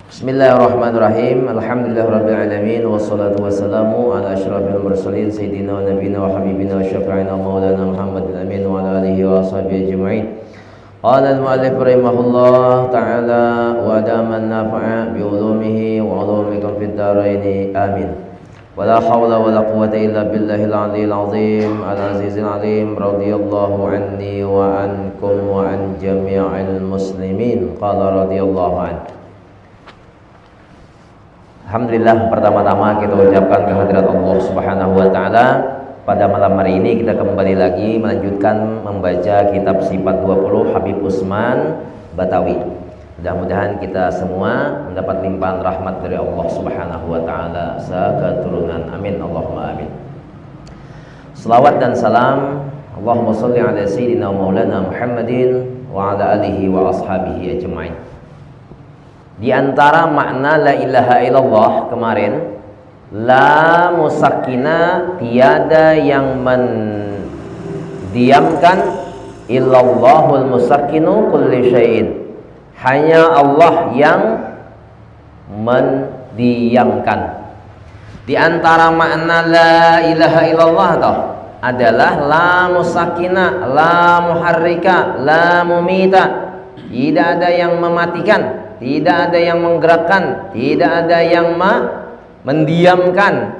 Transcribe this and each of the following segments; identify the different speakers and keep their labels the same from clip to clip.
Speaker 1: Bismillahirrahmanirrahim. Alhamdulillahirabbil alamin wassalatu wassalamu ala asyrafil mursalin sayyidina wa nabiyina wa habibina wa syafi'ina maulana Muhammadil amin wa ala alihi wa sahbihi ajma'in. Qala al-mu'allif rahimahullah ta'ala wa daman nafa'a bi ulumihi wa ulumikum fid dharain amin. Wala haula wala quwwata illa billahil aliyyil azim al-azizil alim radhiyallahu anni wa ankum wa an jami'il muslimin. Qala radhiyallahu anhu. Alhamdulillah, pertama-tama kita ucapkan kehadirat Allah Subhanahu wa taala. Pada malam hari ini kita kembali lagi melanjutkan membaca kitab Sifat 20 Habib Utsman Batawi. Mudah-mudahan kita semua mendapat limpahan rahmat dari Allah Subhanahu wa taala seketurunan. Amin Allahumma amin. Selawat dan salam Allahumma shalli ala sayyidina maulana Muhammadin wa ala alihi wa ashabihi ajma'in. Di antara makna la ilaha illallah kemarin, la musakkina, tiada yang mendiamkan, illallahul musakkinu kulli syai'in, hanya Allah yang mendiamkan. Di antara makna la ilaha illallah adalah la musakkina, la muharrika, la mumita, tidak ada yang mematikan, tidak ada yang menggerakkan, tidak ada yang mendiamkan.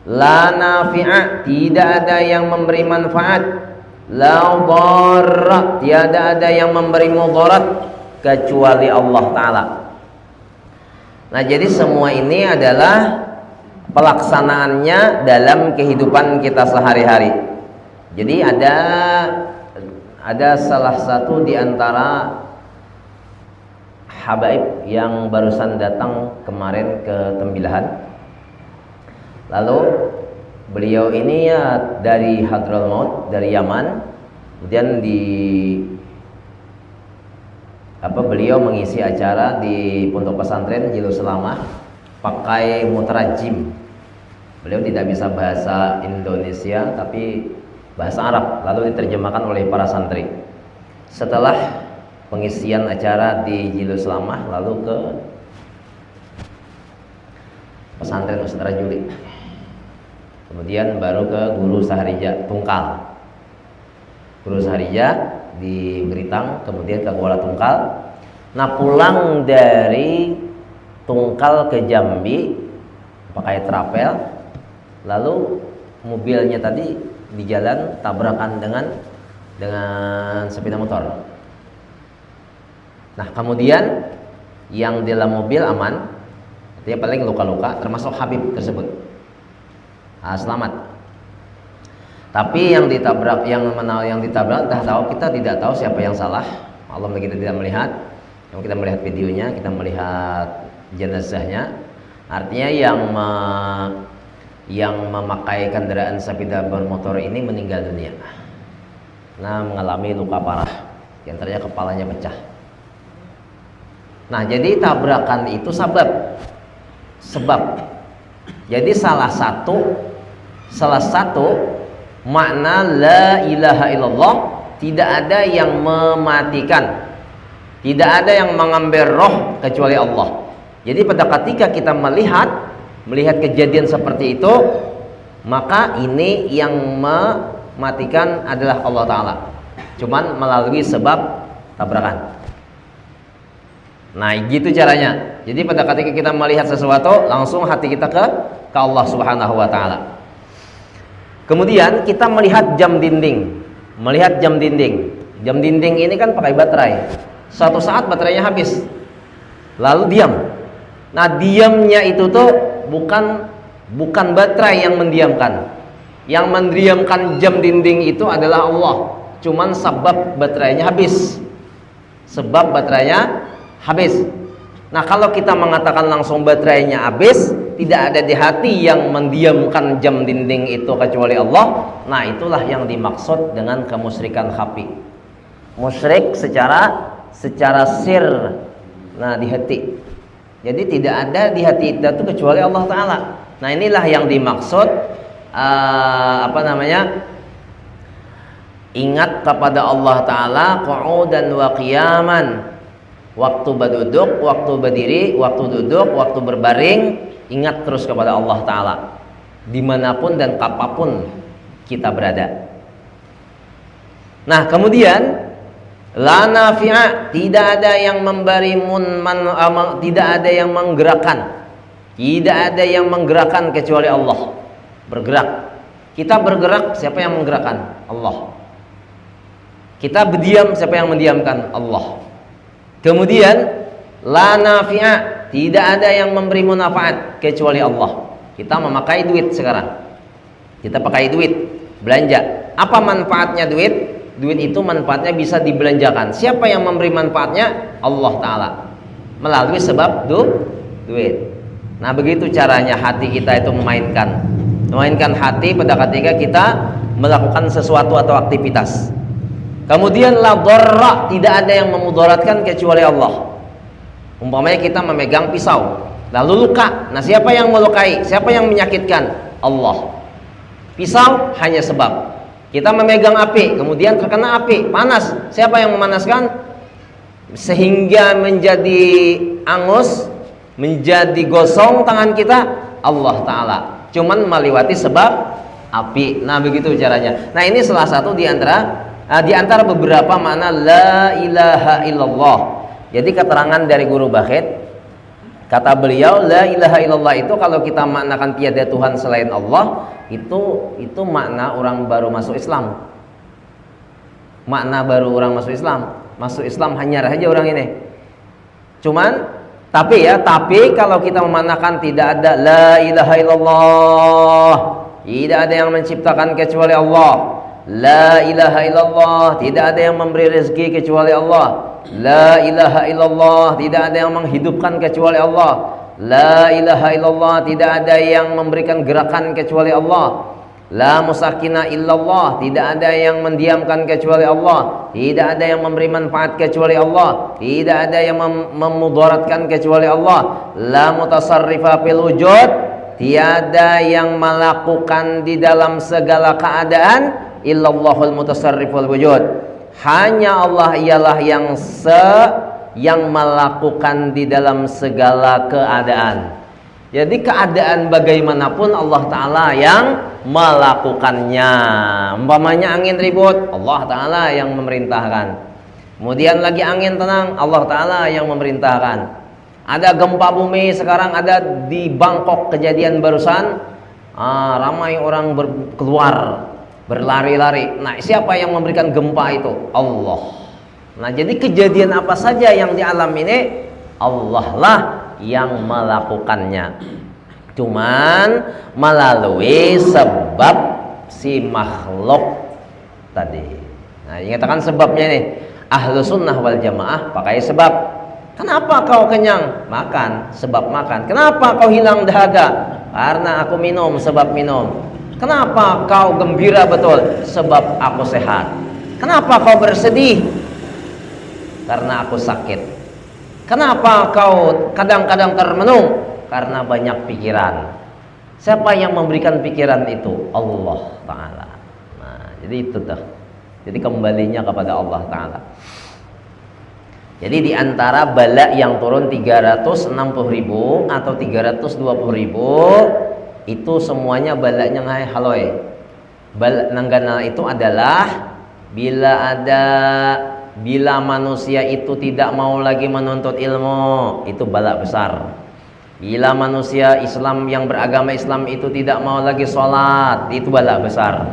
Speaker 1: La nafi'a, tidak ada yang memberi manfaat. La dharra, tiada ada yang memberi mudarat kecuali Allah Ta'ala. Nah, jadi semua ini adalah pelaksanaannya dalam kehidupan kita sehari-hari. Jadi ada salah satu di antara habaib yang barusan datang kemarin ke Tembilahan. Lalu beliau ini ya dari Hadramaut, dari Yaman. Kemudian beliau mengisi acara di pondok pesantren Jilus Selamah pakai mutarajim. Beliau tidak bisa bahasa Indonesia tapi bahasa Arab, lalu diterjemahkan oleh para santri. Setelah pengisian acara di Jilus Selamah, lalu ke pesantren Ustaz Rajuli, kemudian baru ke Guru Saharija Tungkal, Guru Saharija di Beritang, kemudian ke Kuala Tungkal. Nah, pulang dari Tungkal ke Jambi pakai trapel, lalu mobilnya tadi di jalan tabrakan dengan sepeda motor. Nah, kemudian yang di dalam mobil aman, artinya paling luka-luka, termasuk Habib tersebut. Selamat. Tapi yang ditabrak kita tidak tahu siapa yang salah. Allah, kita tidak melihat. Yang kita melihat videonya, kita melihat jenazahnya. Artinya yang memakai kendaraan sepeda bermotor ini meninggal dunia. Nah, mengalami luka parah. Di antaranya kepalanya pecah. Nah, jadi tabrakan itu sebab. Jadi salah satu makna la ilaha illallah, tidak ada yang mematikan, tidak ada yang mengambil roh kecuali Allah. Jadi pada ketika kita melihat kejadian seperti itu, maka ini yang mematikan adalah Allah Ta'ala, cuman melalui sebab tabrakan. Nah, gitu caranya. Jadi pada ketika kita melihat sesuatu, langsung hati kita ke Allah Subhanahu wa taala. Kemudian kita melihat jam dinding. Jam dinding ini kan pakai baterai. Suatu saat baterainya habis. Lalu diam. Nah, diamnya itu tuh bukan baterai yang mendiamkan. Yang mendiamkan jam dinding itu adalah Allah. Cuman sebab baterainya habis. Nah, kalau kita mengatakan langsung baterainya habis, tidak ada di hati yang mendiamkan jam dinding itu kecuali Allah. Nah, itulah yang dimaksud dengan kemusyrikan khafi. Musyrik secara sir. Nah, di hati. Jadi tidak ada di hati itu kecuali Allah Ta'ala. Nah, inilah yang dimaksud ingat kepada Allah Ta'ala qu'udan wa qiyaman Waktu berduduk, waktu berdiri, waktu duduk, waktu berbaring, ingat terus kepada Allah Ta'ala dimanapun dan kapanpun kita berada. Nah kemudian la nafi'a, tidak ada yang memberi tidak ada yang menggerakkan, tidak ada yang menggerakkan kecuali Allah. Bergerak, kita bergerak, siapa yang menggerakkan? Allah. Kita berdiam, siapa yang mendiamkan? Allah. Kemudian la nafi'a, tidak ada yang memberi manfaat kecuali Allah. Kita memakai duit sekarang, kita pakai duit belanja. Apa manfaatnya duit? Duit itu manfaatnya bisa dibelanjakan. Siapa yang memberi manfaatnya? Allah Ta'ala melalui sebab duit. Nah begitu caranya hati kita itu memainkan hati pada ketika kita melakukan sesuatu atau aktivitas. Kemudian la dharra, tidak ada yang memudaratkan kecuali Allah. Umpamanya kita memegang pisau lalu luka, nah siapa yang melukai? Siapa yang menyakitkan? Allah. Pisau hanya sebab. Kita memegang api, kemudian terkena api, panas, siapa yang memanaskan? Sehingga menjadi angus, menjadi gosong tangan kita? Allah Ta'ala. Cuman melewati sebab api. Nah begitu caranya. Nah ini salah satu di antara beberapa makna la ilaha illallah. Jadi keterangan dari Guru Bakhit, kata beliau la ilaha illallah itu kalau kita maknakan tiada Tuhan selain Allah, itu makna orang baru masuk Islam. Makna baru orang masuk Islam. Masuk Islam hanya saja orang ini. Cuman tapi kalau kita memaknakan tidak ada la ilaha illallah, tidak ada yang menciptakan kecuali Allah. La ilaha illallah, tidak ada yang memberi rezeki kecuali Allah. La ilaha illallah, tidak ada yang menghidupkan kecuali Allah. La ilaha illallah, tidak ada yang memberikan gerakan kecuali Allah. La musakina illallah, tidak ada yang mendiamkan kecuali Allah. Tidak ada yang memberi manfaat kecuali Allah. Tidak ada yang memudaratkan kecuali Allah. La mutasarrifa fil wujud, tiada yang melakukan di dalam segala keadaan illallahul mutasarriful wujud. Hanya Allah ialah yang melakukan di dalam segala keadaan. Jadi keadaan bagaimanapun Allah Ta'ala yang melakukannya. Umpamanya angin ribut, Allah Ta'ala yang memerintahkan. Kemudian lagi angin tenang, Allah Ta'ala yang memerintahkan. Ada gempa bumi sekarang, ada di Bangkok kejadian barusan, ramai orang keluar berlari-lari. Nah siapa yang memberikan gempa itu? Allah. Nah jadi kejadian apa saja yang di alam ini Allah lah yang melakukannya, cuman melalui sebab si makhluk tadi. Nah ingatkan sebabnya ini. Ahlu sunnah wal jamaah pakai sebab. Kenapa kau kenyang? Makan, sebab makan. Kenapa kau hilang dahaga? Karena aku minum, sebab minum. Kenapa kau gembira betul? Sebab aku sehat. Kenapa kau bersedih? Karena aku sakit. Kenapa kau kadang-kadang termenung? Karena banyak pikiran. Siapa yang memberikan pikiran itu? Allah Ta'ala. Nah, jadi itu tuh. Jadi kembalinya kepada Allah Ta'ala. Jadi di antara bala yang turun 360.000 atau 320.000 itu semuanya balanya ngai haloi. Bala nanggana itu adalah bila manusia itu tidak mau lagi menuntut ilmu, itu bala besar. Bila manusia Islam yang beragama Islam itu tidak mau lagi sholat, itu bala besar.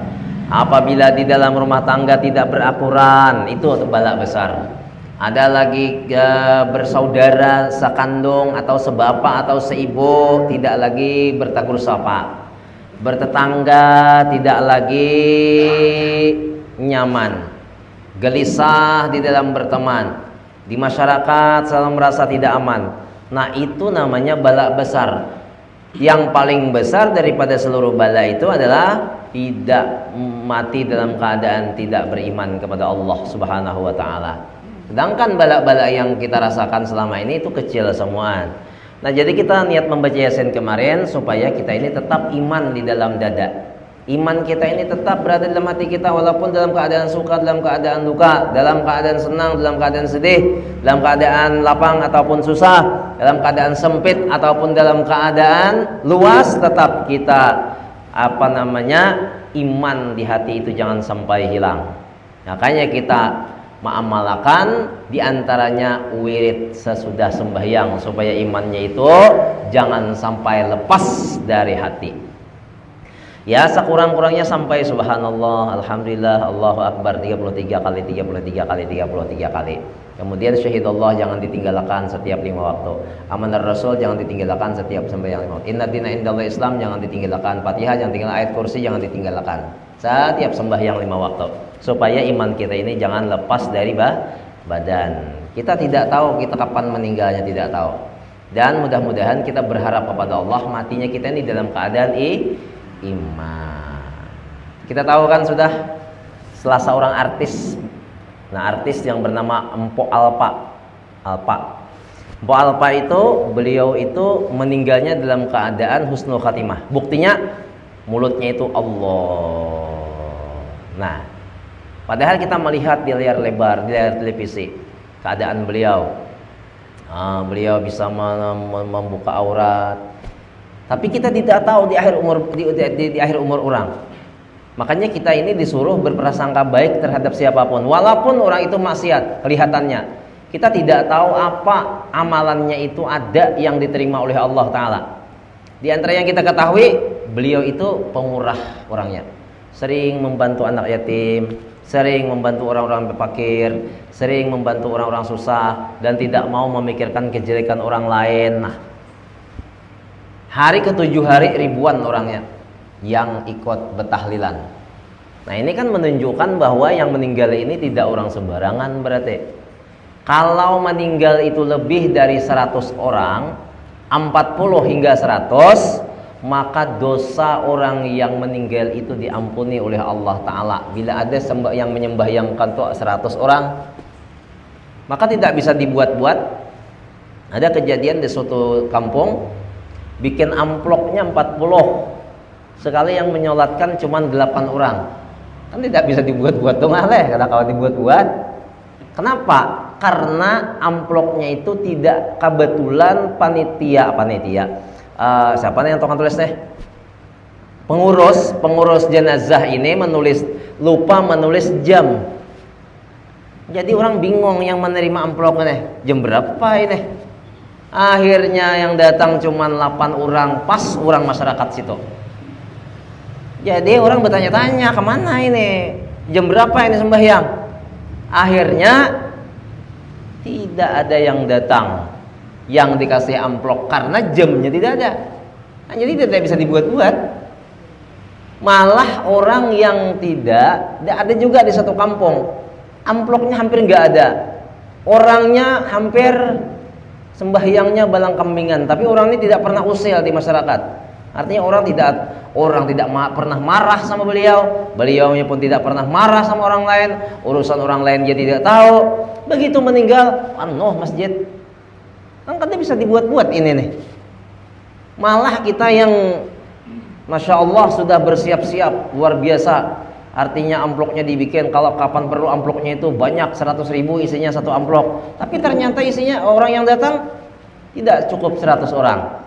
Speaker 1: Apabila di dalam rumah tangga tidak beraturan, itu bala besar. Ada lagi bersaudara sekandung atau sebapak atau seibu tidak lagi bertegur sapa, bertetangga tidak lagi nyaman, gelisah di dalam berteman, di masyarakat selalu merasa tidak aman. Nah itu namanya bala besar. Yang paling besar daripada seluruh bala itu adalah tidak mati dalam keadaan tidak beriman kepada Allah Subhanahu wa ta'ala. Sedangkan bala-bala yang kita rasakan selama ini itu kecil semua. Nah jadi kita niat membaca Yasin kemarin supaya kita ini tetap iman di dalam dada. Iman kita ini tetap berada dalam hati kita walaupun dalam keadaan suka, dalam keadaan duka, dalam keadaan senang, dalam keadaan sedih, dalam keadaan lapang ataupun susah, dalam keadaan sempit ataupun dalam keadaan luas, tetap kita iman di hati itu jangan sampai hilang. Makanya kita mengamalkan diantaranya wirid sesudah sembahyang supaya imannya itu jangan sampai lepas dari hati. Ya, sekurang-kurangnya sampai subhanallah, alhamdulillah, Allahu akbar 33 kali, 33 kali, 33 kali. Kemudian syahidallah jangan ditinggalkan setiap 5 waktu. Amanar Rasul jangan ditinggalkan setiap sembahyang 5 waktu. Inna dina indallah Islam jangan ditinggalkan. Fatihah jangan ditinggalkan, ayat kursi jangan ditinggalkan. Setiap sembahyang 5 waktu. Supaya iman kita ini jangan lepas dari badan. Kita tidak tahu kita kapan meninggalnya, tidak tahu. Dan mudah-mudahan kita berharap kepada Allah matinya kita ini dalam keadaan iman. Kita tahu kan sudah salah seorang artis. Nah, artis yang bernama Mpok Alpa. Mpok Alpa itu beliau itu meninggalnya dalam keadaan husnul khatimah. Buktinya mulutnya itu Allah. Nah, padahal kita melihat di layar lebar, di layar televisi keadaan beliau. Beliau bisa membuka aurat. Tapi kita tidak tahu di akhir umur orang. Makanya kita ini disuruh berprasangka baik terhadap siapapun, walaupun orang itu maksiat kelihatannya. Kita tidak tahu apa amalannya itu ada yang diterima oleh Allah Ta'ala. Di antara yang kita ketahui, beliau itu pemurah orangnya. Sering membantu anak yatim, sering membantu orang-orang berfakir, sering membantu orang-orang susah, dan tidak mau memikirkan kejelekan orang lain. Nah, hari ke-7 hari ribuan orangnya yang ikut bertahlilan. Nah, ini kan menunjukkan bahwa yang meninggal ini tidak orang sembarangan berarti. Kalau meninggal itu lebih dari 100 orang, 40 hingga 100, maka dosa orang yang meninggal itu diampuni oleh Allah Ta'ala. Bila ada yang menyembahyangkan tuh 100 orang, maka tidak bisa dibuat-buat. Ada kejadian di suatu kampung, bikin amplopnya 40, sekali yang menyolatkan cuma 8 orang. Kan tidak bisa dibuat-buat dong, karena kalau dibuat-buat. Kenapa? Karena amplopnya itu tidak kebetulan panitia. Siapa yang tukang tulis teh? Pengurus jenazah ini lupa menulis jam. Jadi orang bingung yang menerima amplopnya, jam berapa ini? Akhirnya yang datang cuma 8 orang, pas orang masyarakat situ. Jadi orang bertanya-tanya, kemana ini? Jam berapa ini sembahyang? Akhirnya tidak ada yang datang yang dikasih amplop karena jamnya tidak ada. Nah, jadi tidak bisa dibuat-buat. Malah orang yang tidak ada juga di satu kampung, amplopnya hampir nggak ada. Orangnya hampir sembahyangnya balang kambingan, tapi orang ini tidak pernah usil di masyarakat. Artinya orang tidak pernah marah sama beliau, beliaunya pun tidak pernah marah sama orang lain, urusan orang lain dia tidak tahu. Begitu meninggal, masjid. Kan katanya bisa dibuat-buat ini nih. Malah kita yang Masya Allah sudah bersiap-siap luar biasa. Artinya amplopnya dibikin kalau kapan perlu amplopnya itu banyak 100.000 isinya satu amplop. Tapi ternyata isinya orang yang datang tidak cukup 100 orang.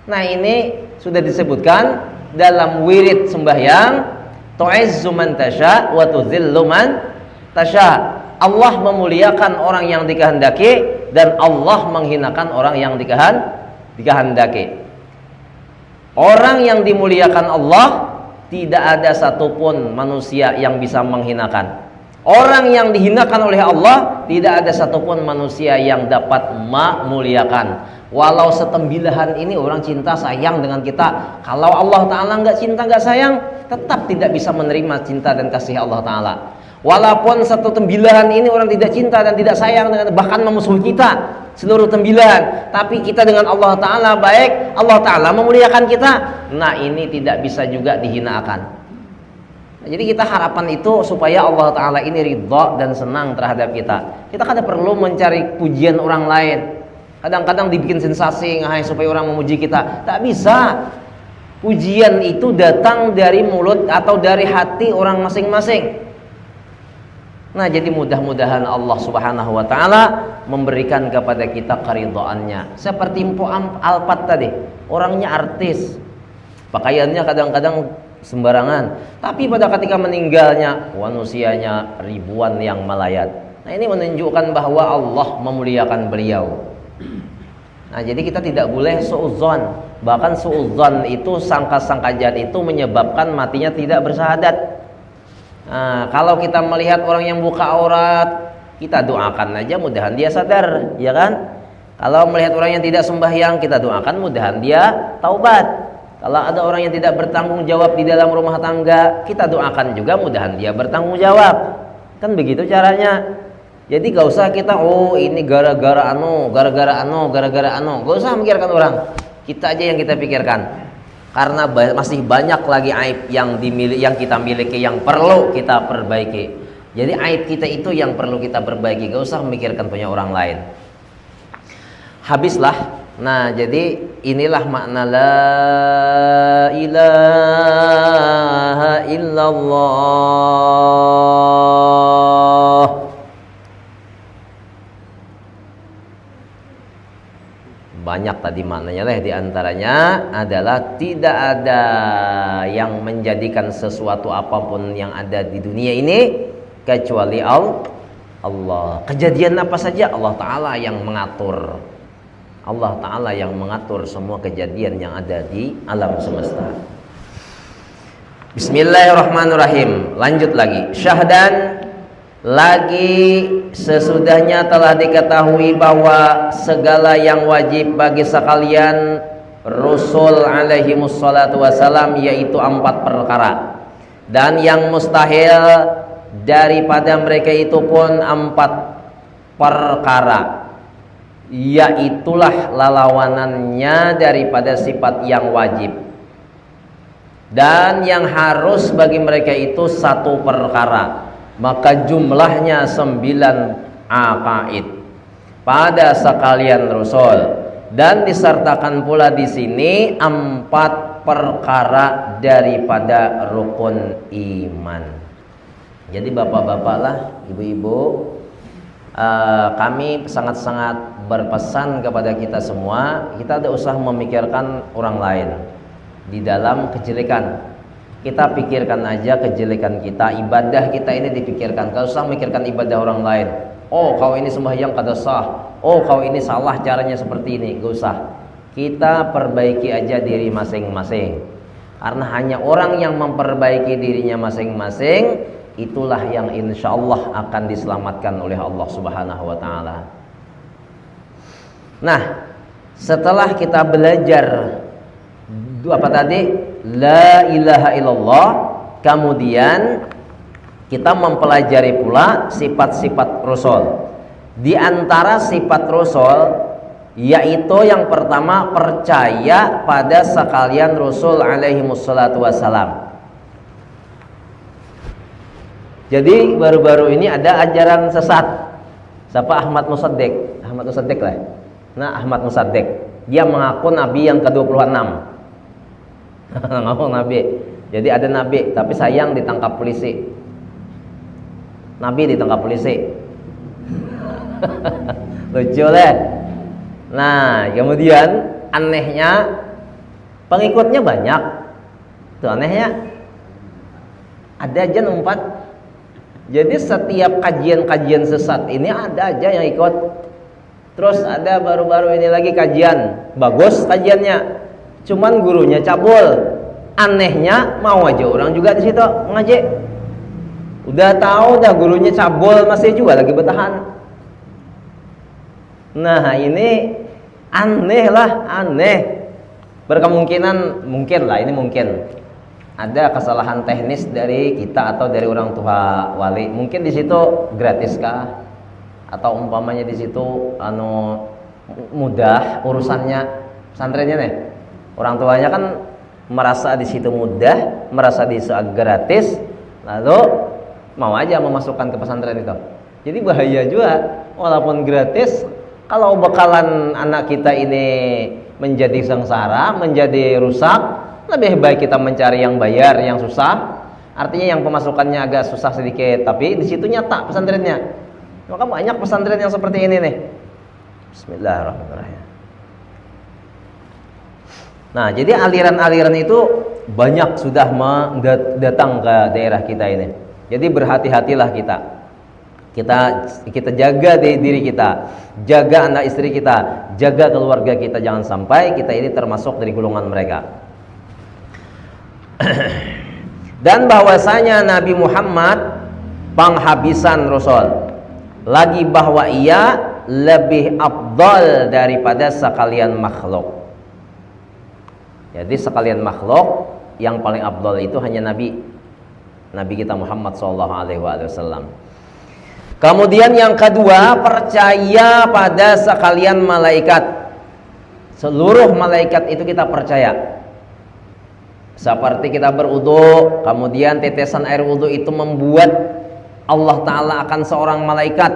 Speaker 1: Nah, ini sudah disebutkan dalam wirid sembahyang, tu'izzu man tasya wa tudzillu man tasya. Allah memuliakan orang yang dikehendaki dan Allah menghinakan orang yang dikehendaki. Orang yang dimuliakan Allah, tidak ada satupun manusia yang bisa menghinakan. Orang yang dihinakan oleh Allah, tidak ada satupun manusia yang dapat memuliakan. Walau setembilahan ini orang cinta sayang dengan kita, kalau Allah Ta'ala nggak cinta nggak sayang, tetap tidak bisa menerima cinta dan kasih Allah Ta'ala. Walaupun satu tembilahan ini orang tidak cinta dan tidak sayang dengan, bahkan memusuhi kita seluruh tembilahan, tapi kita dengan Allah Ta'ala baik, Allah Ta'ala memuliakan kita. Nah, ini tidak bisa juga dihinakan. Nah, jadi kita harapan itu supaya Allah Ta'ala ini ridha dan senang terhadap kita. Kita kada perlu mencari pujian orang lain. Kadang-kadang dibikin sensasi supaya orang memuji kita. Tak bisa. Pujian itu datang dari mulut atau dari hati orang masing-masing. Nah, jadi mudah-mudahan Allah Subhanahu wa taala memberikan kepada kita keridhaannya. Seperti Mpo Alpat tadi, orangnya artis. Pakaiannya kadang-kadang sembarangan, tapi pada ketika meninggalnya manusianya ribuan yang melayat. Nah, ini menunjukkan bahwa Allah memuliakan beliau. Nah, jadi kita tidak boleh suudzon. Bahkan suudzon itu, sangka-sangka jahat itu menyebabkan matinya tidak bersyahadat. Nah, kalau kita melihat orang yang buka aurat, kita doakan aja mudahan dia sadar, ya kan? Kalau melihat orang yang tidak sembahyang, kita doakan mudahan dia taubat. Kalau ada orang yang tidak bertanggung jawab di dalam rumah tangga, kita doakan juga mudahan dia bertanggung jawab. Kan begitu caranya. Jadi gak usah kita, oh ini gara-gara anu, gak usah memikirkan orang. Kita aja yang kita pikirkan. Karena masih banyak lagi aib yang kita miliki yang perlu kita perbaiki. Jadi aib kita itu yang perlu kita perbaiki, gak usah memikirkan punya orang lain. Habislah. Nah, jadi inilah makna la ilaha illallah. Banyak tadi maknanya lah, diantaranya adalah tidak ada yang menjadikan sesuatu apapun yang ada di dunia ini kecuali Allah. Kejadian apa saja Allah Ta'ala yang mengatur. Allah Ta'ala yang mengatur semua kejadian yang ada di alam semesta. Bismillahirrahmanirrahim. Lanjut lagi. Syahdan, lagi sesudahnya telah diketahui bahwa segala yang wajib bagi sekalian Rasul alaihi wassalatu wassalam, yaitu 4 perkara, dan yang mustahil daripada mereka itu pun 4 perkara, yaitulah lalawanannya daripada sifat yang wajib, dan yang harus bagi mereka itu 1 perkara. Maka jumlahnya 9 aqaid pada sekalian Rasul, dan disertakan pula di sini 4 perkara daripada rukun iman. Jadi bapak-bapak lah, ibu-ibu, kami sangat-sangat berpesan kepada kita semua, kita tidak usah memikirkan orang lain di dalam kejelekan. Kita pikirkan aja kejelekan kita, ibadah kita ini dipikirkan. Gak usah memikirkan ibadah orang lain. Oh, kau ini sembahyang kada sah. Oh, kau ini salah caranya seperti ini. Gak usah. Kita perbaiki aja diri masing-masing. Karena hanya orang yang memperbaiki dirinya masing-masing, itulah yang insya Allah akan diselamatkan oleh Allah Subhanahu wa ta'ala. Nah, setelah kita belajar apa tadi? La ilaha illallah, kemudian kita mempelajari pula sifat-sifat Rasul. Di antara sifat Rasul, yaitu yang pertama, percaya pada sekalian Rasul alaihi wassalatu wassalam. Jadi baru-baru ini ada ajaran sesat. Siapa? Ahmad Musaddiq. Ahmad Musaddiq lah. Nah, Ahmad Musaddiq, dia mengaku nabi yang ke-26. Ngaku nabi. Jadi ada nabi, tapi sayang ditangkap polisi. Nabi ditangkap polisi. Lucu deh. Nah, kemudian anehnya pengikutnya banyak. Itu anehnya. Ada aja 4. Jadi setiap kajian-kajian sesat ini ada aja yang ikut. Terus ada baru-baru ini lagi kajian, bagus kajiannya, cuman gurunya cabul. Anehnya mau aja orang juga di situ ngaji. Udah tahu dah gurunya cabul, masih juga lagi bertahan. Nah, ini aneh lah, aneh. Berkemungkinan, mungkin lah, ini mungkin ada kesalahan teknis dari kita atau dari orang tua wali. Mungkin di situ gratis kah? Atau umpamanya di situ mudah urusannya pesantrennya nih. Orang tuanya kan merasa di situ mudah, merasa di situ gratis, lalu mau aja memasukkan ke pesantren itu. Jadi bahaya juga, walaupun gratis, kalau bakalan anak kita ini menjadi sengsara, menjadi rusak, Lebih baik kita mencari yang bayar, yang susah. Artinya yang pemasukannya agak susah sedikit, tapi di situ nyata pesantrennya. Maka banyak pesantren yang seperti ini nih. Bismillahirrahmanirrahim. Nah, jadi aliran-aliran itu banyak sudah datang ke daerah kita ini. Jadi berhati-hatilah kita. Kita jaga diri kita, jaga anak istri kita, jaga keluarga kita, jangan sampai kita ini termasuk dari golongan mereka. Dan bahwasanya Nabi Muhammad penghabisan Rasul, lagi bahwa ia lebih afdal daripada sekalian makhluk. Jadi sekalian makhluk yang paling afdal itu hanya Nabi kita Muhammad SAW. Kemudian yang kedua, percaya pada sekalian malaikat. Seluruh malaikat itu kita percaya. Seperti kita berwudu, kemudian tetesan air wudu itu membuat Allah Ta'ala akan seorang malaikat.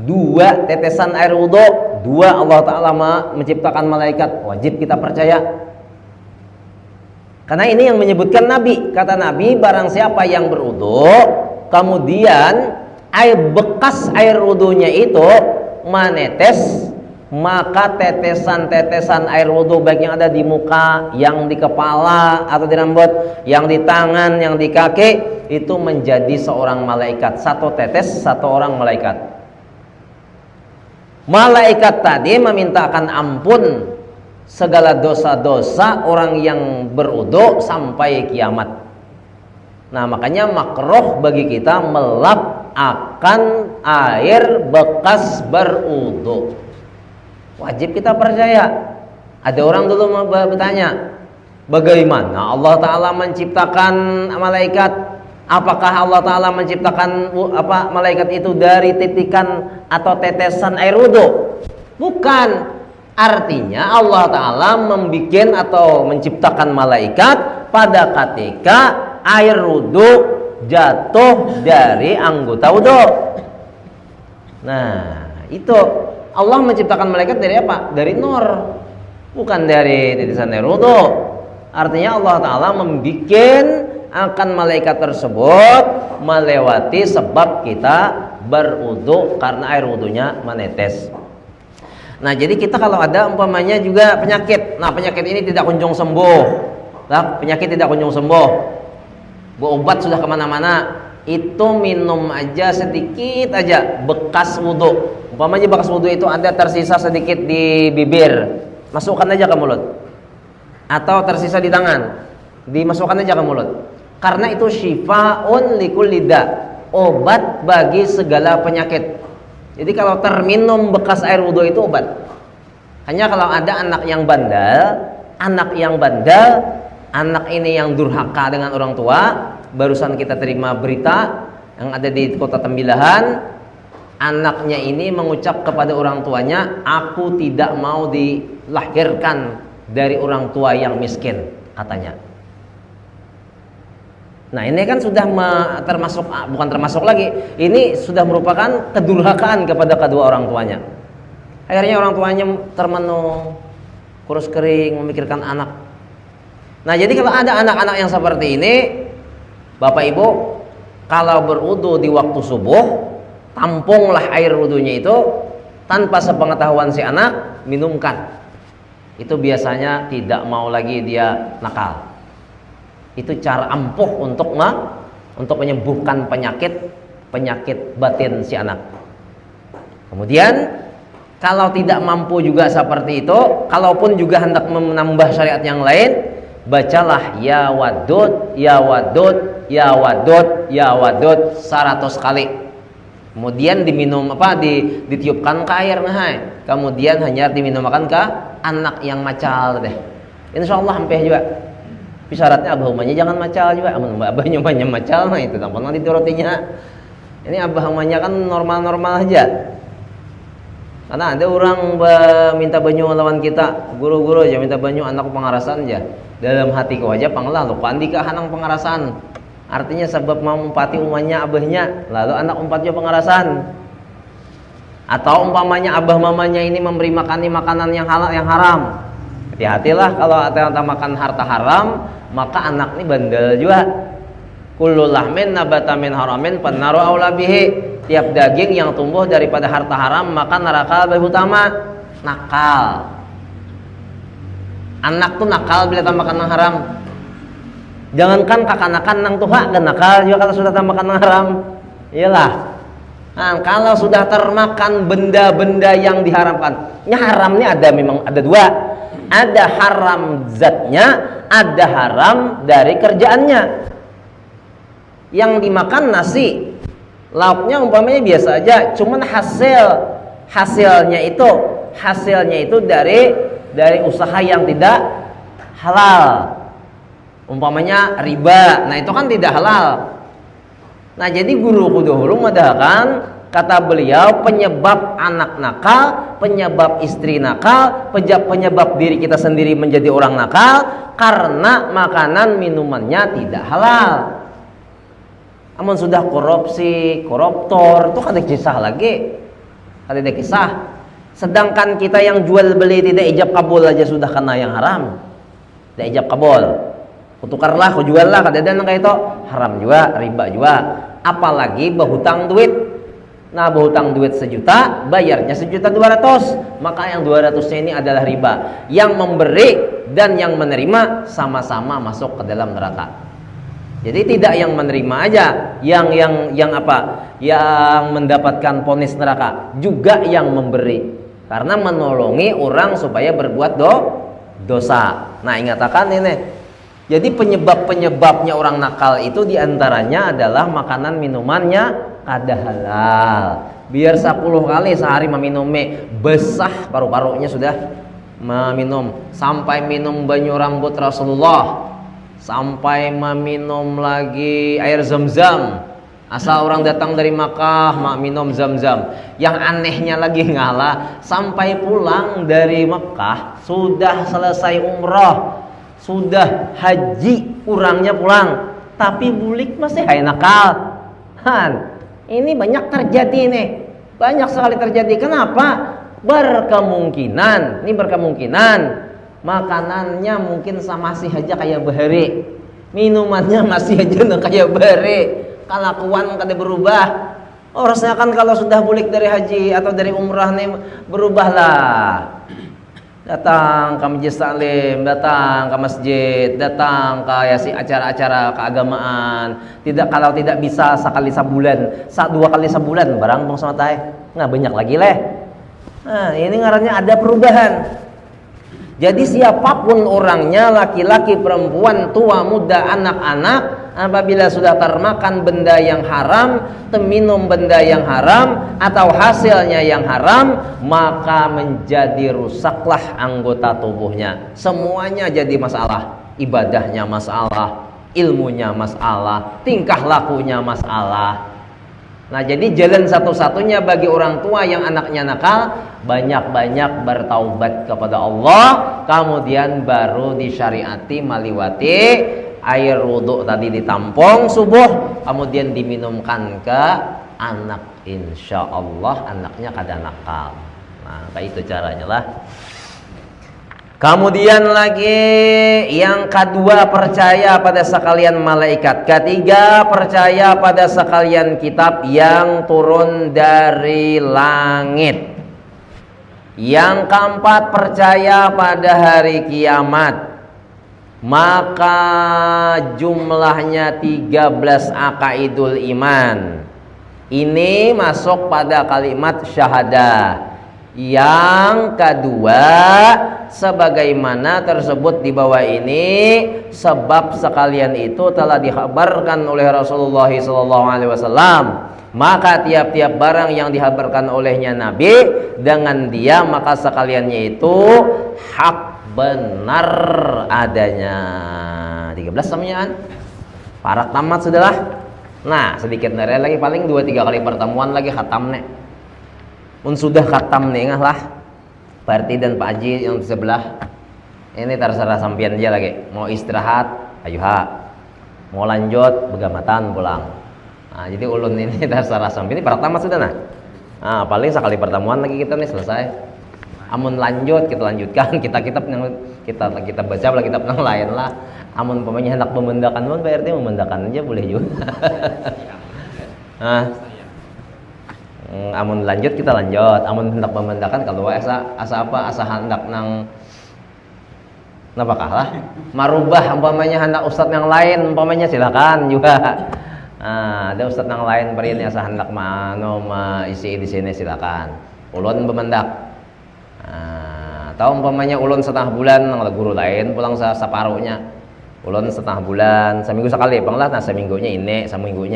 Speaker 1: 2 tetesan air wudu, 2 Allah Ta'ala menciptakan malaikat. Wajib kita percaya. Karena ini yang menyebutkan Nabi. Kata Nabi, barang siapa yang berwudu, kemudian bekas air wudunya itu menetes, maka tetesan-tetesan air wudu baik yang ada di muka, yang di kepala atau di rambut, yang di tangan, yang di kaki, itu menjadi seorang malaikat. 1 tetes 1 orang malaikat. Malaikat tadi memintakan ampun segala dosa-dosa orang yang berwudu sampai kiamat. Nah, makanya makruh bagi kita melap akan air bekas berwudu. Wajib kita percaya. Ada orang dulu bertanya, bagaimana Allah Ta'ala menciptakan malaikat? Apakah Allah Ta'ala menciptakan malaikat itu dari titikan atau tetesan air wudu? Bukan. Artinya Allah Ta'ala membikin atau menciptakan malaikat pada ketika air wudu jatuh dari anggota wudu. Nah, itu Allah menciptakan malaikat dari apa? Dari nur, bukan dari titisan air wudu. Artinya Allah Ta'ala membikin akan malaikat tersebut melewati sebab kita berwudu karena air wudunya menetes. Nah, jadi kita kalau ada umpamanya juga penyakit, nah penyakit ini tidak kunjung sembuh, nah, penyakit tidak kunjung sembuh, berobat sudah kemana-mana, itu minum aja sedikit aja bekas wudu. Umpamanya bekas wudu itu ada tersisa sedikit di bibir, masukkan aja ke mulut, atau tersisa di tangan, dimasukkan aja ke mulut. Karena itu syifaun likulli da, obat bagi segala penyakit. Jadi kalau terminum bekas air wudu itu obat. Hanya kalau ada anak yang bandel, anak ini yang durhaka dengan orang tua. Barusan kita terima berita yang ada di kota Tembilahan, anaknya ini mengucap kepada orang tuanya, aku tidak mau dilahirkan dari orang tua yang miskin, katanya. Nah, ini kan sudah bukan termasuk lagi, ini sudah merupakan kedurhakaan kepada kedua orang tuanya. Akhirnya orang tuanya termenung, kurus kering, memikirkan anak. Nah, jadi kalau ada anak-anak yang seperti ini, Bapak Ibu, kalau berwudu di waktu subuh, tampunglah air wudunya itu tanpa sepengetahuan si anak, minumkan. Itu biasanya tidak mau lagi dia nakal. Itu cara ampuh untuk menyembuhkan penyakit batin si anak. Kemudian kalau tidak mampu juga seperti itu, kalaupun juga hendak menambah syariat yang lain, bacalah ya wadud, ya wadud, ya wadud, ya wadud 100 kali. Kemudian diminum ditiupkan ke air, kemudian hanya diminumkan ke anak yang macal deh. Insyaallah hampir juga. Tapi syaratnya abah umanya jangan macal juga. Abahnya umanya macal, nah itu tanpa nanti rotinya. Ini abah umanya kan normal-normal aja. Karena ada orang minta banyu lawan kita, guru-guru aja minta banyu anak pengarasan aja. Dalam hatiku aja panglah lu pandi ka hanang pengarasan. Artinya sebab mau umpati umanya abahnya, lalu anak umpatnya pengarasan. Atau umpamanya abah mamanya ini memberi makanan yang halal yang haram. Hati-hatilah kalau ternyata makan harta haram, maka anak ini bandel juga. Kullu lahmin nabata min haramin fannaru aula bihi. Tiap daging yang tumbuh daripada harta haram, maka neraka lebih utama. Nakal. Anak tuh nakal bila makan yang haram. Jangankan kakanakan nang tuha dan nakal juga kalau sudah makan yang haram. Iyalah. Nah, kalau sudah termakan benda-benda yang diharamkan, haram ini ada memang ada dua. Ada haram zatnya, ada haram dari kerjaannya. Yang dimakan nasi, lauknya umpamanya biasa aja, cuman hasilnya itu dari usaha yang tidak halal. Umpamanya riba, nah itu kan tidak halal. Nah jadi guruku dahulu mengatakan, kata beliau, penyebab anak nakal, penyebab istri nakal, penyebab diri kita sendiri menjadi orang nakal karena makanan minumannya tidak halal. Namun sudah korupsi, koruptor, itu ada kisah lagi, ada kisah. Sedangkan kita yang jual beli tidak ijab kabul aja sudah kena yang haram, tidak ijab kabul. Kutukarlah, kujual lah, kadang-kadang kayak itu haram juga, riba juga. Apalagi berhutang duit. Nah berhutang duit 1 juta, bayarnya 1.200.000, maka yang 200-nya ini adalah riba. Yang memberi dan yang menerima sama-sama masuk ke dalam neraka. Jadi tidak yang menerima aja yang mendapatkan vonis neraka, juga yang memberi karena menolongi orang supaya berbuat dosa. Nah ingatakan ini. Jadi penyebabnya orang nakal itu diantaranya adalah makanan minumannya kada halal. Biar 10 kali sehari meminumnya, besah paru-parunya sudah meminum. Sampai minum banyu rambut Rasulullah, sampai meminum lagi air zam-zam. Asal orang datang dari Makkah minum zam-zam. Yang anehnya lagi ngalah, sampai pulang dari Makkah sudah selesai umroh, sudah haji, kurangnya pulang, tapi bulik masih hai nakal. Ini banyak terjadi nih, banyak sekali terjadi. Kenapa? Berkemungkinan makanannya mungkin masih aja kayak bahari, minumannya masih aja kayak bahari, kelakuan kada berubah. Harusnya kan kalau sudah bulik dari haji atau dari umrah nih berubahlah. Datang ke Majelis Taklim, datang ke masjid, datang ke acara-acara keagamaan. Kalau tidak bisa sekali sebulan, 2 kali sebulan barang bang sama tay. Nah banyak lagi leh. Nah ini ngarannya ada perubahan. Jadi siapapun orangnya, laki-laki, perempuan, tua, muda, anak-anak, apabila sudah termakan benda yang haram, terminum benda yang haram, atau hasilnya yang haram, maka menjadi rusaklah anggota tubuhnya. Semuanya jadi masalah. Ibadahnya masalah, ilmunya masalah, tingkah lakunya masalah. Nah jadi jalan satu-satunya bagi orang tua yang anaknya nakal, banyak-banyak bertaubat kepada Allah, kemudian baru disyariati maliwati air wudhu tadi ditampung subuh, kemudian diminumkan ke anak, insya Allah anaknya kada nakal. Nah kayak itu caranya lah. Kemudian lagi yang kedua, percaya pada sekalian malaikat. Ketiga, percaya pada sekalian kitab yang turun dari langit. Yang keempat, percaya pada hari kiamat. Maka jumlahnya 13 akaidul iman. Ini masuk pada kalimat syahadah. Yang kedua, sebagaimana tersebut di bawah ini, sebab sekalian itu telah dikhabarkan oleh Rasulullah SAW. Maka tiap-tiap barang yang dihabarkan olehnya Nabi, dengan dia maka sekaliannya itu hak benar adanya. 13 samanya parak tamat sudahlah. Nah sedikit dari lagi, paling 2-3 kali pertemuan lagi khatam nek. Sudah khatam nih lah Parti dan Pak Haji yang di sebelah ini terserah sampian aja lagi. Mau istirahat ayo ha, mau lanjut begamatan pulang. Nah jadi ulun ini terserah sampian ini pertama sudah nah paling sekali pertemuan lagi kita nih selesai. Amun lanjut kita lanjutkan kitab-kitab yang kita baca lah kitab yang lain lah. Amun umpamanya hendak memendakan pun Pak RT memendakan aja boleh juga. Nah, amun lanjut kita lanjut. Amun hendak memendakan kalau asa hendak nang napakah lah marubah umpamanya hendak ustadz yang lain umpamanya silakan juga. Nah, ada ustadz yang lain beri asa hendak isi di sini silakan. Ulun pemendak. Atau umpamanya ulun setengah bulan nang guru lain pulang separuhnya. Ulun setengah bulan, seminggu sekali bang lah. Nah seminggunya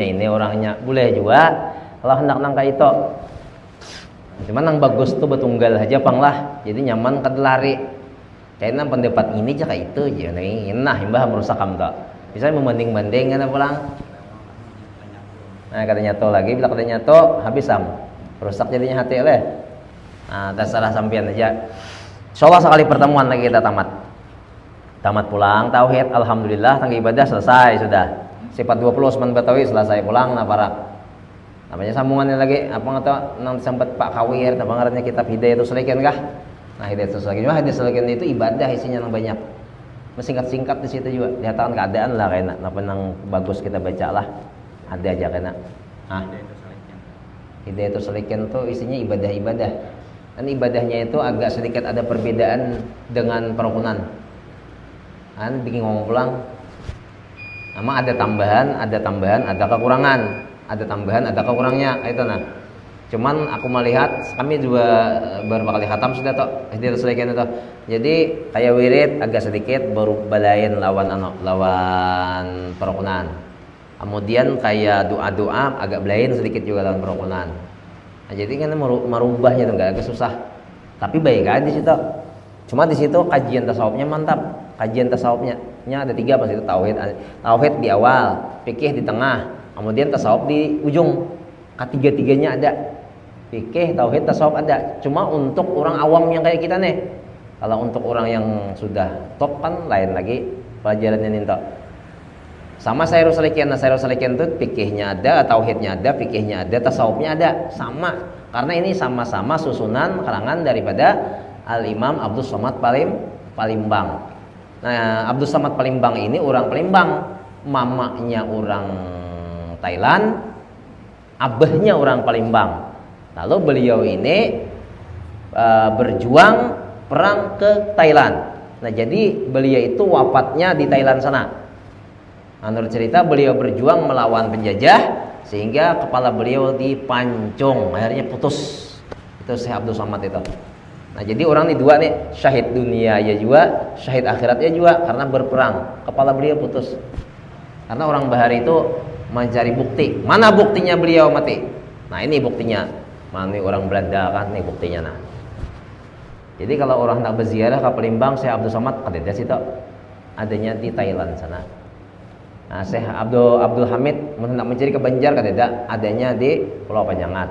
Speaker 1: ini orangnya boleh juga. Kalau hendak nang kayak itu. Cuman nang bagus tuh betunggal aja bang lah. Jadi nyaman lari. Kayaknya pendapat ini aja kayak itu aja nih. Nah imbah merusak kamu tak. Bisa membanding-banding kan pulang. Nah katanya tuh lagi bila katanya tuh habis rusak jadinya hati oleh. Nah terserah sampean aja. Insyaallah sekali pertemuan lagi kita tamat pulang tauhid alhamdulillah tangga ibadah selesai sudah. Sifat 20 Osman Batawi selesai pulang nah para namanya sambungannya lagi apa nggak nang sempat Pak Kawir apa ngarannya kitab Hidayatul Salikin kah? Nah Hidayatul Salikin itu ibadah isinya yang banyak. Singkat-singkat di situ juga dihatakan keadaan lah kayaknya napa nang bagus kita baca lah. Ada aja kayaknya. Hidayatul Salikin tuh isinya ibadah-ibadah. Dan ibadahnya itu agak sedikit ada perbedaan dengan perukunan. Bikin ngomong pulang. Memang ada tambahan, ada kekurangan. Ada tambahan, ada kekurangnya. Itu nah. Cuman aku melihat kami juga beberapa kali khatam sudah toh Hidayatul Salikin itu. Jadi kayak wirid agak sedikit baru balain lawan perukunan. Kemudian kayak doa-doa agak belain sedikit juga lawan perukunan. Nah, jadi kan merubahnya tuh agak susah. Tapi baik aja di situ. Cuma di situ kajian tasawufnya mantap. Kajian tasawufnya ada 3 pas itu tauhid di awal, fikih di tengah, kemudian tasawuf di ujung. Ketiga-tiganya ada. Fikih, tauhid, tasawuf ada. Cuma untuk orang awam yang kayak kita nih. Kalau untuk orang yang sudah top kan lain lagi pelajarannya nih toh. Sama Sairul Salikin itu fikihnya ada, tauhidnya ada, fikihnya ada, tasawufnya ada, sama. Karena ini sama-sama susunan karangan daripada Al-Imam Abdus Somad Palimbang. Nah, Abdus Somad Palimbang ini orang Palembang, mamanya orang Thailand, abahnya orang Palembang. Lalu beliau ini berjuang perang ke Thailand. Nah, jadi beliau itu wafatnya di Thailand sana. Menurut cerita beliau berjuang melawan penjajah sehingga kepala beliau dipancung, akhirnya putus. Itu Syekh Abdul Somad itu. Nah, jadi orang ini dua nih, syahid dunia ya juga, syahid akhirat ya juga karena berperang. Kepala beliau putus. Karena orang Bahari itu mencari bukti. Mana buktinya beliau mati? Nah, ini buktinya. Mana orang Belanda kan nih buktinya nah. Jadi kalau orang nak berziarah ke Palembang, Syekh Abdul Somad ada di situ. Adanya di Thailand sana. Nah, Syekh Abdul Hamid hendak mencari ke Banjar adanya di Pulau Panjangat.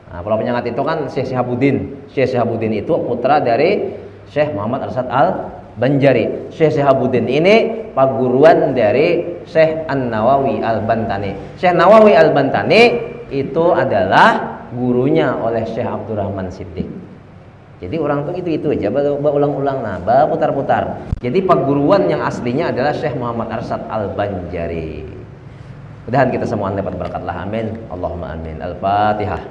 Speaker 1: Nah, Pulau Panjangat itu kan Syekh Syihabuddin. Syekh Syihabuddin itu putra dari Syekh Muhammad Arsyad Al-Banjari. Syekh Syihabuddin ini paguruan dari Syekh An-Nawawi Al-Bantani. Syekh Nawawi Al-Bantani itu adalah gurunya oleh Syekh Abdurrahman Siddiq. Jadi orang tuh itu aja ulang-ulang nah, putar-putar. Jadi paguruan yang aslinya adalah Syekh Muhammad Arsyad Al-Banjari. Mudah-mudahan kita semua dapat berkat lah, amin. Allahumma amin. Al-Fatihah.